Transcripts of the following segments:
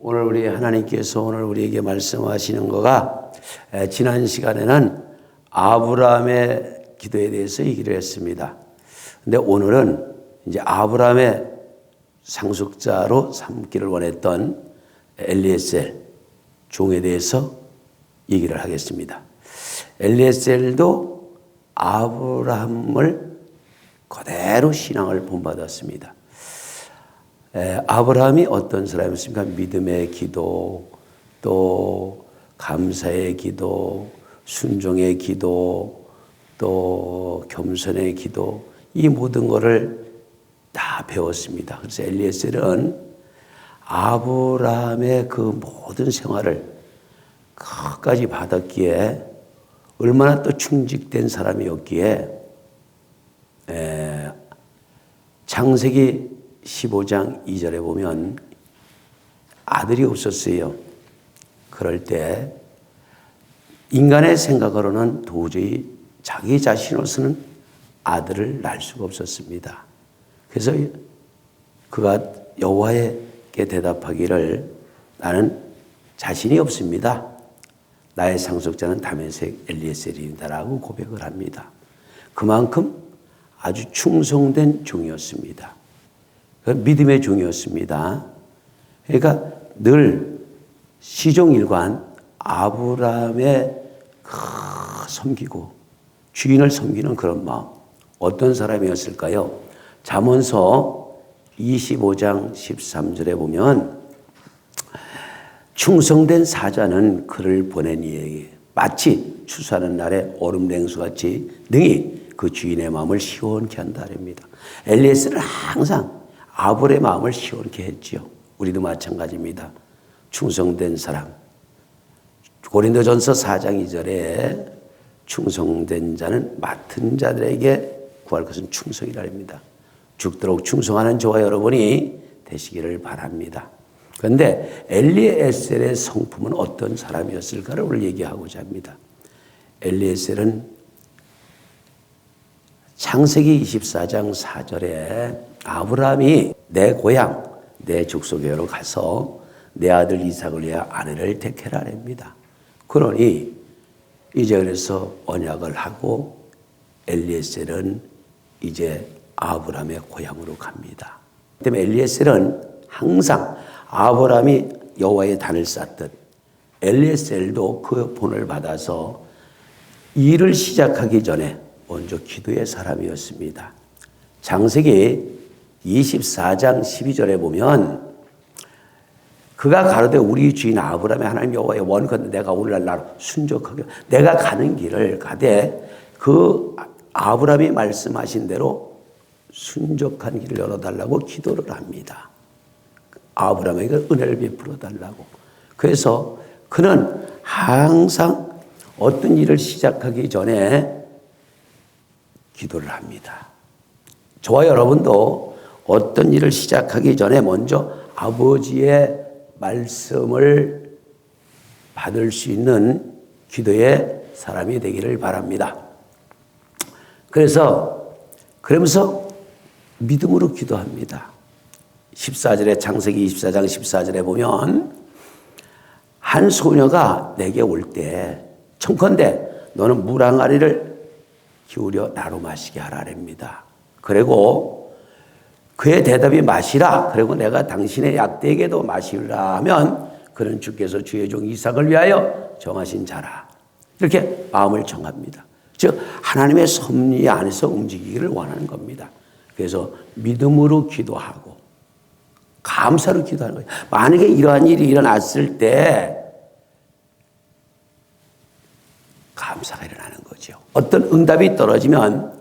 오늘 우리 하나님께서 오늘 우리에게 말씀하시는 거가 지난 시간에는 아브라함의 기도에 대해서 얘기를 했습니다. 근데 오늘은 이제 아브라함의 상속자로 삼기를 원했던 엘리에셀 종에 대해서 얘기를 하겠습니다. 엘리에셀도 아브라함을 그대로 신앙을 본받았습니다. 아브라함이 어떤 사람이었습니까? 믿음의 기도, 또 감사의 기도, 순종의 기도, 또 겸손의 기도, 이 모든 것을 다 배웠습니다. 그래서 엘리에셀은 아브라함의 그 모든 생활을 끝까지 받았기에 얼마나 또 충직된 사람이었기에 창세기 15장 2절에 보면 아들이 없었어요. 그럴 때 인간의 생각으로는 도저히 자기 자신으로서는 아들을 낳을 수가 없었습니다. 그래서 그가 여호와에게 대답하기를 나는 자신이 없습니다. 나의 상속자는 다메섹 엘리에셀입니다라고 고백을 합니다. 그만큼 아주 충성된 종이었습니다. 믿음의 종이었습니다. 그러니까 늘 시종일관 아브라함의 섬기고 주인을 섬기는 그런 마음. 어떤 사람이었을까요? 잠언서 25장 13절에 보면 충성된 사자는 그를 보낸 이에게 마치 추수하는 날에 얼음냉수같이 능히 그 주인의 마음을 시원케 한다 그럽니다. 엘리에셀은 항상 아브라함의 마음을 시원케 했지요. 우리도 마찬가지입니다. 충성된 사람. 고린도전서 4장 2절에 충성된 자는 맡은 자들에게 구할 것은 충성이라 합니다. 죽도록 충성하는 저와 여러분이 되시기를 바랍니다. 그런데 엘리에셀의 성품은 어떤 사람이었을까를 오늘 얘기하고자 합니다. 엘리에셀은 창세기 24장 4절에 아브라함이 내 고향, 내 족속에로 가서 내 아들 이삭을 위해 아내를 택해라 합니다. 그러니 이제 그래서 언약을 하고 엘리에셀은 이제 아브라함의 고향으로 갑니다. 때문에 엘리에셀은 항상 아브라함이 여호와의 단을 쌓듯 엘리에셀도 그 본을 받아서 일을 시작하기 전에 먼저 기도의 사람이었습니다. 창세기 24장 12절에 보면 그가 가로되 우리 주인 아브라함의 하나님 여호와의 원컨대 내가 오늘날 나로 순종하게 내가 가는 길을 가되 그 아브라함이 말씀하신 대로 순종한 길을 열어달라고 기도를 합니다. 아브라함에게 은혜를 베풀어 달라고. 그래서 그는 항상 어떤 일을 시작하기 전에 기도를 합니다. 저와 여러분도 어떤 일을 시작하기 전에 먼저 아버지의 말씀을 받을 수 있는 기도의 사람이 되기를 바랍니다. 그러면서 믿음으로 기도합니다. 14절에 창세기 24장 14절에 보면 한 소녀가 내게 올 때 청컨대 너는 물 항아리를 기울여 나로 마시게 하라랍니다. 그리고 그의 대답이 마시라. 그리고 내가 당신의 약대에게도 마시라 하면 그는 주께서 주의 종 이삭을 위하여 정하신 자라. 이렇게 마음을 정합니다. 즉 하나님의 섭리 안에서 움직이기를 원하는 겁니다. 그래서 믿음으로 기도하고 감사로 기도하는 거예요. 만약에 이러한 일이 일어났을 때 감사가 일어나는 거죠. 어떤 응답이 떨어지면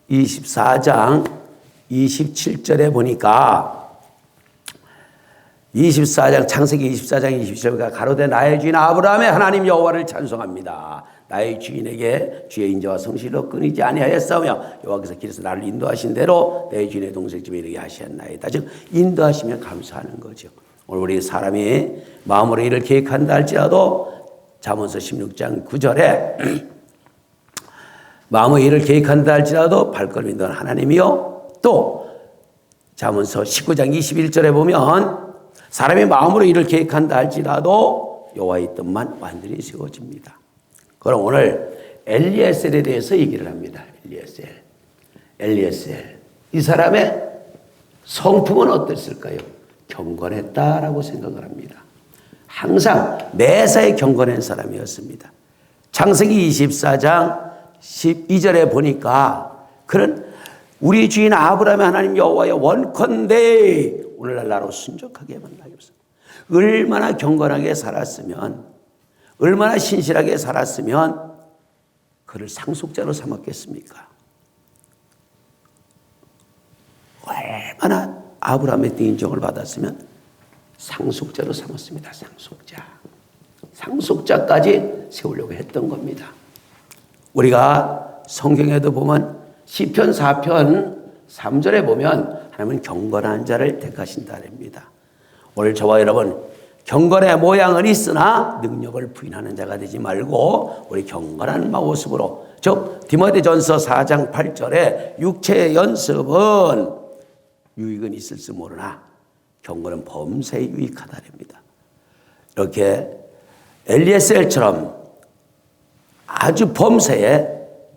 24장 27절에 보니까 24장 창세기 24장 27절에 가로되 나의 주인 아브라함의 하나님 여호와를 찬송합니다. 나의 주인에게 주의 인자와 성실로 끊이지 아니하였사오며 여호와께서 길에서 나를 인도하신 대로 내 주인의 동생집에 이르게 하셨나이다. 즉 인도하시면 감사하는 거죠. 오늘 우리 사람이 마음으로 일을 계획한다 할지라도 잠언서 16장 9절에 마음의 일을 계획한다 할지라도 발걸음이 넌 하나님이요. 또 잠언서 19장 21절에 보면 사람이 마음으로 일을 계획한다 할지라도 여호와의 뜻만 완전히 세워집니다. 그럼 오늘 엘리에셀에 대해서 얘기를 합니다. 엘리에셀. 이 사람의 성품은 어땠을까요? 경건했다라고 생각을 합니다. 항상 매사에 경건한 사람이었습니다. 창세기 24장 12절에 보니까 그는 우리 주인 아브라함의 하나님 여호와여 원컨대 오늘날 나로 순종하게 만나옵소서. 얼마나 경건하게 살았으면, 얼마나 신실하게 살았으면 그를 상속자로 삼았겠습니까? 얼마나 아브라함의 인정을 받았으면 상속자로 삼았습니다. 상속자까지 세우려고 했던 겁니다. 우리가 성경에도 보면 시편 4편 3절에 보면 하나님은 경건한 자를 택하신다 합니다. 오늘 저와 여러분 경건의 모양은 있으나 능력을 부인하는 자가 되지 말고 우리 경건한 모습으로, 즉 디모데전서 4장 8절에 육체의 연습은 유익은 있을지 모르나 경건은 범사에 유익하다 합니다. 이렇게 엘리에셀처럼 아주 범사에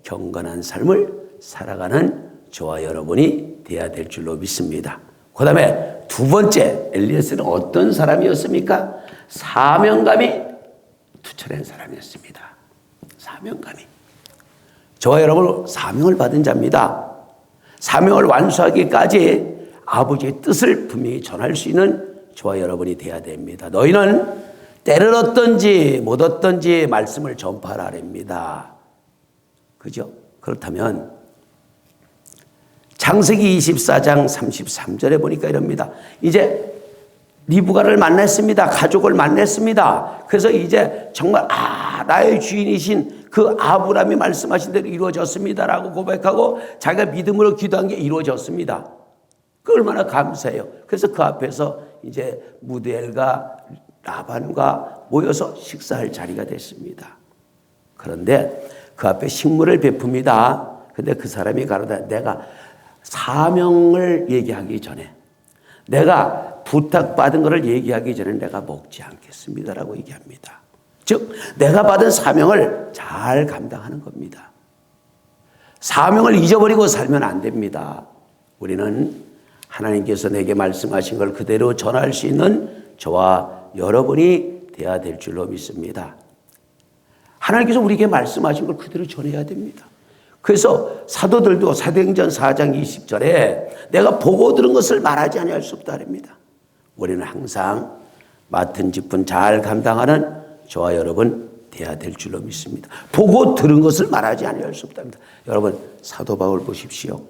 경건한 삶을 살아가는 저와 여러분이 되어야 될 줄로 믿습니다. 그 다음에 두 번째, 엘리에셀은 어떤 사람이었습니까? 사명감이 투철한 사람이었습니다. 사명감이. 저와 여러분 사명을 받은 자입니다. 사명을 완수하기까지 아버지의 뜻을 분명히 전할 수 있는 저와 여러분이 되어야 됩니다. 너희는 때를 얻든지 못 얻든지 말씀을 전파하라 합니다. 그죠? 그렇다면 창세기 24장 33절에 보니까 이럽니다. 이제 리브가를 만났습니다. 가족을 만났습니다. 그래서 이제 정말 나의 주인이신 그 아브라함이 말씀하신 대로 이루어졌습니다라고 고백하고 자기가 믿음으로 기도한 게 이루어졌습니다. 그 얼마나 감사해요. 그래서 그 앞에서 이제 무드엘과 라반과 모여서 식사할 자리가 됐습니다. 그런데 그 앞에 식물을 베풉니다. 근데 그 사람이 가로되 내가 사명을 얘기하기 전에, 내가 부탁받은 것을 얘기하기 전에 내가 먹지 않겠습니다라고 얘기합니다. 즉 내가 받은 사명을 잘 감당하는 겁니다. 사명을 잊어버리고 살면 안 됩니다. 우리는 하나님께서 내게 말씀하신 걸 그대로 전할 수 있는 저와 여러분이 되어야 될 줄로 믿습니다. 하나님께서 우리에게 말씀하신 걸 그대로 전해야 됩니다. 그래서 사도들도 사도행전 4장 20절에 내가 보고 들은 것을 말하지 아니할 수 없다 합니다. 우리는 항상 맡은 직분 잘 감당하는 저와 여러분 되어야 될 줄로 믿습니다. 보고 들은 것을 말하지 아니할 수 없답니다. 여러분 사도 바울 보십시오.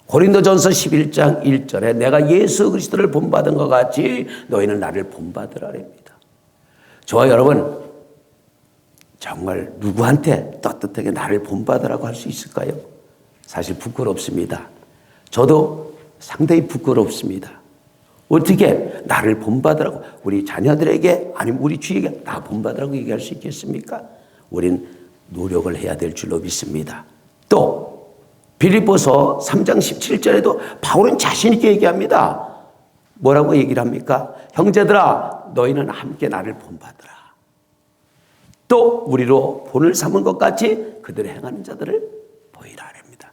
고린도전서 11장 1절에 내가 예수 그리스도를 본받은 것 같이 너희는 나를 본받으라 합니다. 저와 여러분 정말 누구한테 떳떳하게 나를 본받으라고 할 수 있을까요? 사실 부끄럽습니다. 저도 상당히 부끄럽습니다. 어떻게 나를 본받으라고 우리 자녀들에게 아니면 우리 주에게 나 본받으라고 얘기할 수 있겠습니까? 우린 노력을 해야 될 줄로 믿습니다. 또 빌립보서 3장 17절에도 바울은 자신 있게 얘기합니다. 뭐라고 얘기를 합니까? 형제들아 너희는 함께 나를 본받으라. 또 우리로 본을 삼은 것 같이 그들을 행하는 자들을 보이라 합니다.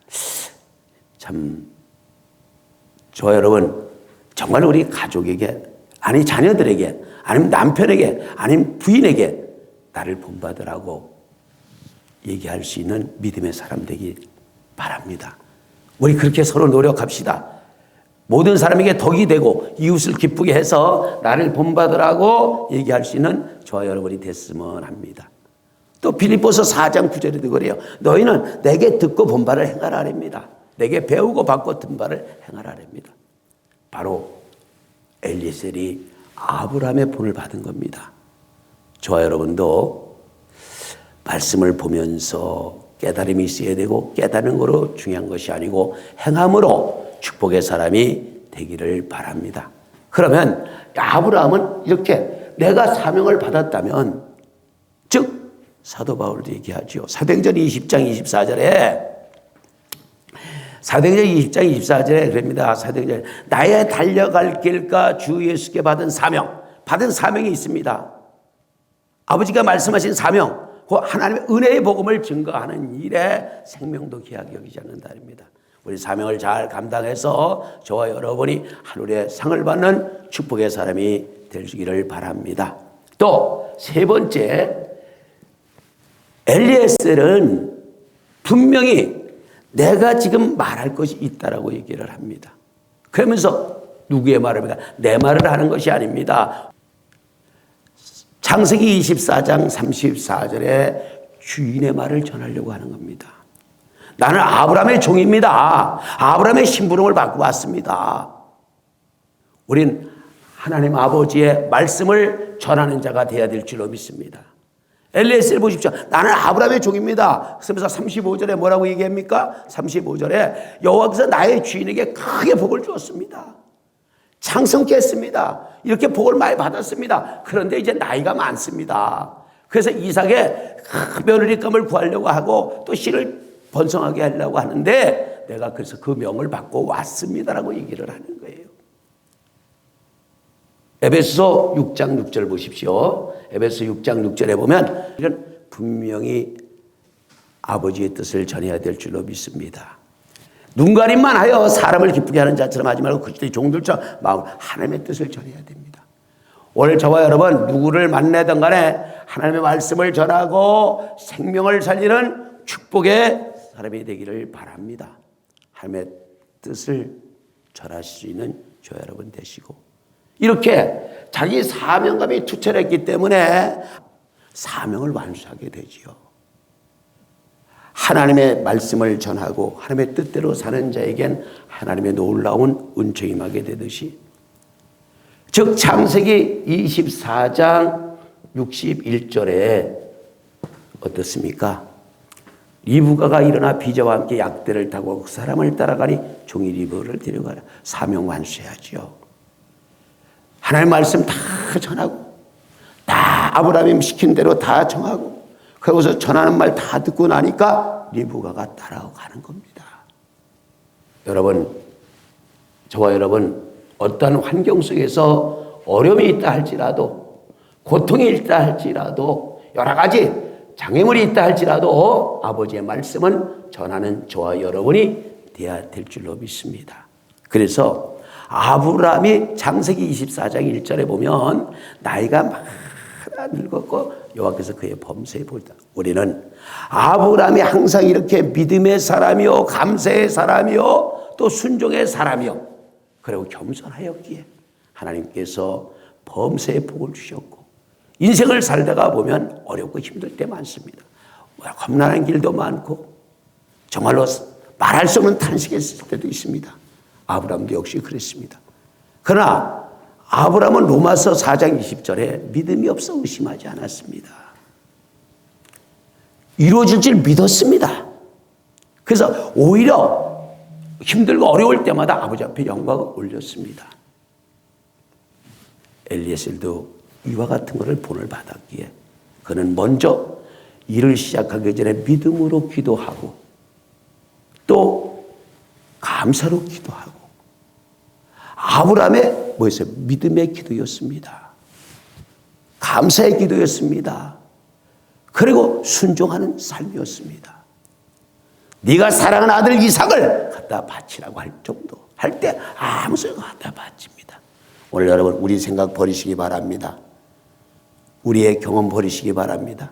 참 저와 여러분 정말 우리 가족에게 아니 자녀들에게 아니면 남편에게 아니면 부인에게 나를 본받으라고 얘기할 수 있는 믿음의 사람 되기 바랍니다. 우리 그렇게 서로 노력합시다. 모든 사람에게 덕이 되고 이웃을 기쁘게 해서 나를 본받으라고 얘기할 수 있는 저와 여러분이 됐으면 합니다. 또 빌립보서 4장 9절에도 그래요. 너희는 내게 듣고 본 바를 행하라 합니다. 내게 배우고 받고 든 바를 행하라 합니다. 바로 엘리에셀이 아브라함의 본을 받은 겁니다. 저와 여러분도 말씀을 보면서 깨달음이 있어야 되고 깨닫는 거로 중요한 것이 아니고 행함으로 축복의 사람이 되기를 바랍니다. 그러면 아브라함은 이렇게 내가 사명을 받았다면 즉 사도 바울도 얘기하죠. 사도행전 20장 24절에 사도행전 20장 24절에 그럽니다. 사도행전 나의 달려갈 길과 주 예수께 받은 사명이 있습니다. 아버지가 말씀하신 사명, 그 하나님의 은혜의 복음을 증거하는 일에 생명도 귀하게 여기지 않는다입니다. 우리 사명을 잘 감당해서 저와 여러분이 하늘의 상을 받는 축복의 사람이 되시기를 바랍니다. 또 세 번째, 엘리에셀은 분명히 내가 지금 말할 것이 있다라고 얘기를 합니다. 그러면서 누구의 말을 합니까? 내 말을 하는 것이 아닙니다. 창세기 24장 34절에 주인의 말을 전하려고 하는 겁니다. 나는 아브라함의 종입니다. 아브라함의 심부름을 받고 왔습니다. 우린 하나님 아버지의 말씀을 전하는 자가 되어야 될 줄로 믿습니다. 엘리에셀 보십시오. 나는 아브라함의 종입니다. 그러면서 35절에 뭐라고 얘기합니까? 35절에 여호와께서 나의 주인에게 크게 복을 주었습니다. 장성케 했습니다. 이렇게 복을 많이 받았습니다. 그런데 이제 나이가 많습니다. 그래서 이삭의 며느리감을 구하려고 하고 또 씨를 번성하게 하려고 하는데 내가 그래서 그 명을 받고 왔습니다라고 얘기를 하는 거예요. 에베소 6장 6절 보십시오. 에베소 6장 6절에 보면 이런 분명히 아버지의 뜻을 전해야 될 줄로 믿습니다. 눈가림만 하여 사람을 기쁘게 하는 자처럼 하지 말고 그리스도의 종들처럼 마음 하나님의 뜻을 전해야 됩니다. 오늘 저와 여러분 누구를 만나든 간에 하나님의 말씀을 전하고 생명을 살리는 축복의 사람이 되기를 바랍니다. 하나님의 뜻을 전하실 수 있는 저와 여러분 되시고 이렇게 자기 사명감이 투철했기 때문에 사명을 완수하게 되지요. 하나님의 말씀을 전하고 하나님의 뜻대로 사는 자에겐 하나님의 놀라운 은총이 임하게 되듯이 즉 창세기 24장 61절에 어떻습니까? 리브가가 일어나 비자와 함께 약대를 타고 그 사람을 따라가니 종이 리브를 데려가라. 사명 완수해야지요. 하나님의 말씀 다 전하고 다 아브라함이 시킨 대로 다 정하고 그러고서 전하는 말 다 듣고 나니까 리브가가 따라가는 겁니다. 여러분, 저와 여러분 어떠한 환경 속에서 어려움이 있다 할지라도 고통이 있다 할지라도 여러 가지 장애물이 있다 할지라도 아버지의 말씀은 전하는 저와 여러분이 되어야 될 줄로 믿습니다. 그래서 아브라함이 창세기 24장 1절에 보면 나이가 많아 늙었고 여호와께서 그의 범사에 보이다. 우리는 아브라함이 항상 이렇게 믿음의 사람이요 감사의 사람이요 또 순종의 사람이요 그리고 겸손하였기에 하나님께서 범사의 복을 주셨고 인생을 살다가 보면 어렵고 힘들 때 많습니다. 험난한 길도 많고 정말로 말할 수 없는 탄식했을 때도 있습니다. 아브라함도 역시 그랬습니다. 그러나 아브라함은 로마서 4장 20절에 믿음이 없어 의심하지 않았습니다. 이루어질 줄 믿었습니다. 그래서 오히려 힘들고 어려울 때마다 아버지 앞에 영광을 올렸습니다. 엘리에셀도 이와 같은 것을 본을 받았기에 그는 먼저 일을 시작하기 전에 믿음으로 기도하고 또 감사로 기도하고 아브라함의 뭐였어요? 믿음의 기도였습니다. 감사의 기도였습니다. 그리고 순종하는 삶이었습니다. 네가 사랑하는 아들 이삭을 갖다 바치라고 할 정도 할 때 아무 소리가 갖다 바칩니다. 오늘 여러분 우리 생각 버리시기 바랍니다. 우리의 경험 버리시기 바랍니다.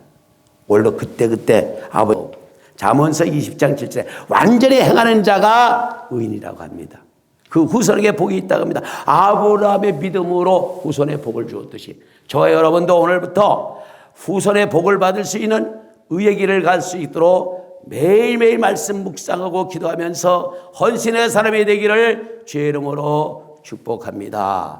오늘도 그때 아버지 잠언서 20장 7절에 완전히 행하는 자가 의인이라고 합니다. 그 후손에게 복이 있다고 합니다. 아브라함의 믿음으로 후손의 복을 주었듯이 저와 여러분도 오늘부터 후손의 복을 받을 수 있는 의의 길을 갈 수 있도록 매일매일 말씀 묵상하고 기도하면서 헌신의 사람이 되기를 주의 이름으로 축복합니다.